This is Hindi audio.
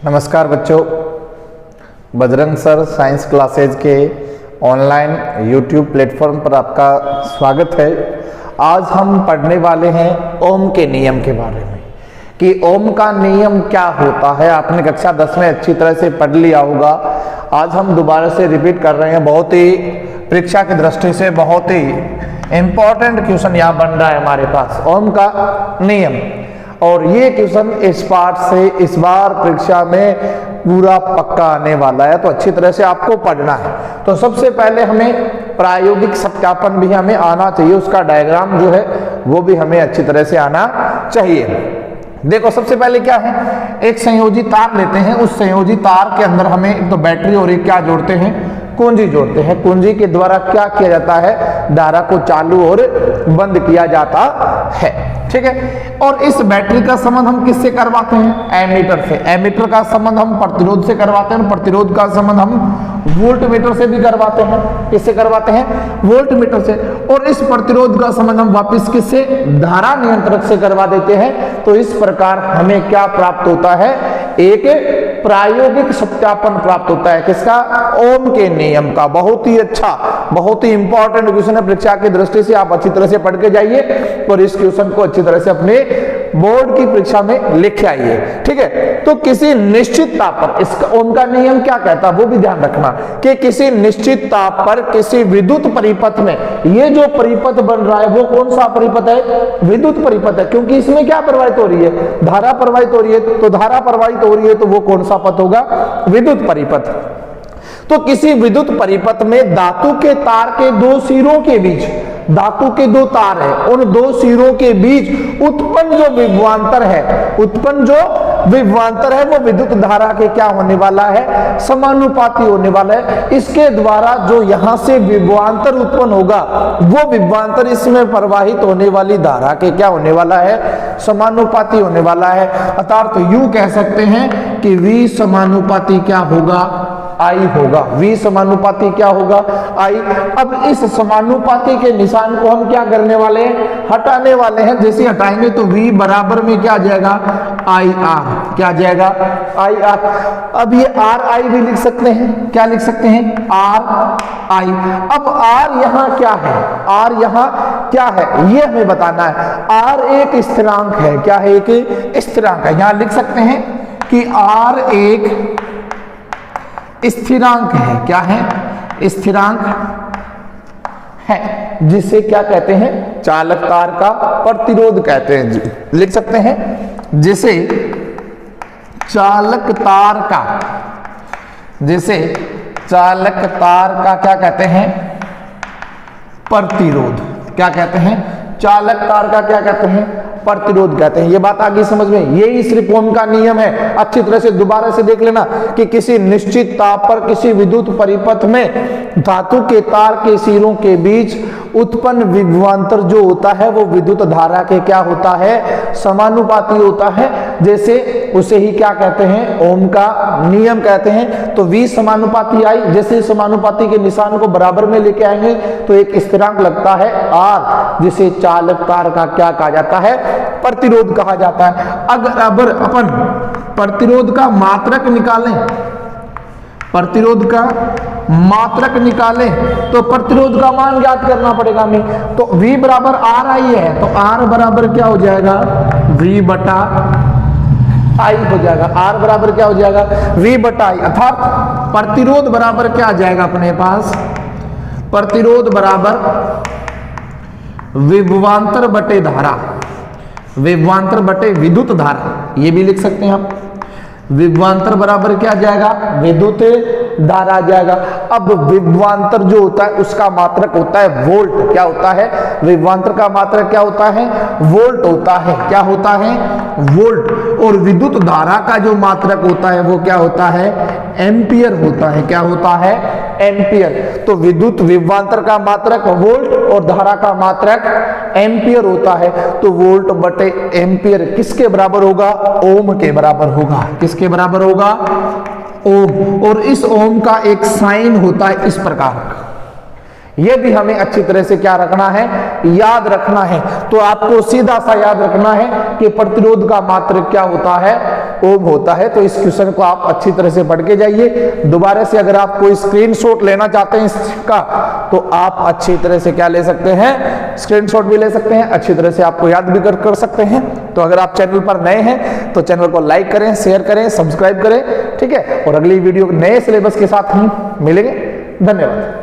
नमस्कार बच्चों, बजरंग सर साइंस क्लासेज के ऑनलाइन YouTube प्लेटफॉर्म पर आपका स्वागत है। आज हम पढ़ने वाले हैं ओम के नियम के बारे में कि ओम का नियम क्या होता है। आपने कक्षा 10 में अच्छी तरह से पढ़ लिया होगा। आज हम दोबारा से रिपीट कर रहे हैं। बहुत ही परीक्षा की दृष्टि से बहुत ही इंपॉर्टेंट क्वेश्चन यहाँ बन रहा है हमारे पास, ओम का नियम। और ये क्वेश्चन इस पार्ट से इस बार परीक्षा में पूरा पक्का आने वाला है, तो अच्छी तरह से आपको पढ़ना है। तो सबसे पहले हमें प्रायोगिक सत्यापन भी हमें आना चाहिए, उसका डायग्राम जो है वो भी हमें अच्छी तरह से आना चाहिए। देखो, सबसे पहले क्या है, एक संयोजी तार लेते हैं। उस संयोजी तार के अंदर हमें एक तो बैटरी और एक क्या जोड़ते हैं, कुंजी जोड़ते हैं। कुंजी के द्वारा क्या किया जाता है, धारा को चालू और बंद किया जाता है। ठीक है। और इस बैटरी का संबंध हम किससे करवाते हैं, एमीटर से। एमीटर का संबंध हम प्रतिरोध से करवाते हैं। प्रतिरोध का संबंध हम वोल्टमीटर से भी करवाते हैं। किससे करवाते हैं, वोल्टमीटर से। और इस प्रतिरोध का संबंध हम वापस किससे, धारा नियंत्रक से करवा देते हैं। तो इस प्रकार हमें क्या प्राप्त होता है, एक प्रायोगिक सत्यापन प्राप्त होता है। किसका, ओम के नियम का। बहुत ही अच्छा, बहुत ही इंपॉर्टेंट क्वेश्चन है। परीक्षा की दृष्टि से आप अच्छी तरह से पढ़ के जाइए और इस क्वेश्चन को अच्छी तरह से अपने बोर्ड की परीक्षा में लिख के आइए। ठीक है। तो किसी निश्चित ताप पर, इसका ओम का नियम क्या कहता है वो भी ध्यान रखना कि किसी निश्चित ताप पर किसी विद्युत परिपथ में, ये जो परिपथ बन रहा है वो कौन सा परिपथ है, विद्युत परिपथ है। क्योंकि इसमें क्या प्रवाहित हो रही है, धारा प्रवाहित हो रही है। तो धारा प्रवाहित हो रही है तो वो कौन सा पथ होगा, विद्युत परिपथ। तो किसी विद्युत परिपथ में धातु के तार के दो सिरों के बीच, धातु के दो तार है, उन दो सिरों के बीच उत्पन्न जो विभवांतर है, उत्पन्न जो विभवांतर है वो विद्युत धारा के क्या होने वाला है, समानुपाती होने वाला है। इसके द्वारा जो यहां से विभवांतर उत्पन्न होगा वो विभवांतर इसमें प्रवाहित होने वाली धारा के क्या होने वाला है, समानुपाती होने वाला है। अर्थात तो यूं कह सकते हैं कि V समानुपाती क्या होगा, I होगा। V समानुपाती क्या होगा, I। अब इस समानुपाती के निशान को हम क्या करने वाले हैं, हटाने वाले हैं। जैसे हटाएंगे तो V बराबर में क्या आ जाएगा, IR। क्या आ जाएगा, IR। अब ये RI भी लिख सकते हैं। क्या लिख सकते हैं, RI। अब R यहाँ क्या है, R यहाँ क्या है ये हमें बताना है। R एक स्थिरांक है। क्या है, एक स्थिरांक है। यहाँ लिख सकते हैं कि R एक स्थिरांक है। क्या है, स्थिरांक है, जिसे क्या कहते हैं, चालक तार का प्रतिरोध कहते हैं। लिख सकते हैं जिसे चालक तार का, जिसे चालक तार का क्या कहते हैं, प्रतिरोध। क्या कहते हैं, चालक तार का क्या कहते हैं, प्रतिरोध कहते हैं। ये बात आगे समझ में, यही सिर्फ ओम का नियम है। अच्छी तरह से दोबारा से देख लेना कि किसी निश्चित ताप पर किसी विद्युत परिपथ में धातु के तार के सिरों के बीच उत्पन्न विभवांतर जो होता है वो विद्युत धारा के क्या होता है, समानुपाती होता है। जैसे उसे ही क्या कहते हैं, ओम का नियम कहते हैं। तो V समानुपाती आई, जैसे समानुपाती के निशान को बराबर में लेके आएंगे तो एक स्थिरांक लगता है R, जिसे चालक तार का क्या कहा जाता है, प्रतिरोध कहा जाता है। अगर अपन प्रतिरोध का मात्रक निकालें, प्रतिरोध का मात्रक निकालें तो प्रतिरोध का मान ज्ञात करना पड़ेगा हमें। तो V बराबर RI है, तो R बराबर क्या हो जाएगा, V बटा I हो जाएगा। R बराबर क्या हो जाएगा, V बटा I। अर्थात प्रतिरोध बराबर क्या आ जाएगा अपने पास, प्रतिरोध बराबर विभवांतर बटे धारा, विभवांतर बटे विद्युत धारा, ये भी लिख सकते हैं आप। विभवांतर बराबर क्या जाएगा, विद्युत धारा आ जाएगा। अब विभवांतर जो होता है उसका मात्रक होता है वोल्ट। क्या होता है, विभवांतर का मात्रक क्या होता है, वोल्ट होता है। क्या होता है, वोल्ट। और विद्युत धारा का जो मात्रक होता है वो क्या होता है, एम्पियर होता है। क्या होता है, एम्पियर। तो विद्युत विभवांतर का मात्रक वोल्ट और धारा का मात्रक एम्पियर होता है। तो वोल्ट बटे एम्पियर किसके बराबर होगा, ओम के बराबर होगा। किसके बराबर होगा, ओम। और इस ओम का एक साइन होता है इस प्रकार। यह भी हमें अच्छी तरह से क्या रखना है, याद रखना है। तो आपको सीधा सा याद रखना है कि प्रतिरोध का मात्रक क्या होता है, ओम होता है। तो इस क्वेश्चन को आप अच्छी तरह से पढ़ के जाइए। दोबारा से अगर आप कोई स्क्रीनशॉट लेना चाहते हैं इसका, तो आप अच्छी तरह से क्या ले सकते हैं, स्क्रीनशॉट भी ले सकते हैं, अच्छी तरह से आपको याद भी कर सकते हैं। तो अगर आप चैनल पर नए हैं तो चैनल को लाइक करें, शेयर करें, सब्सक्राइब करें, ठीक है। और अगली वीडियो नए सिलेबस के साथ हम मिलेंगे। धन्यवाद।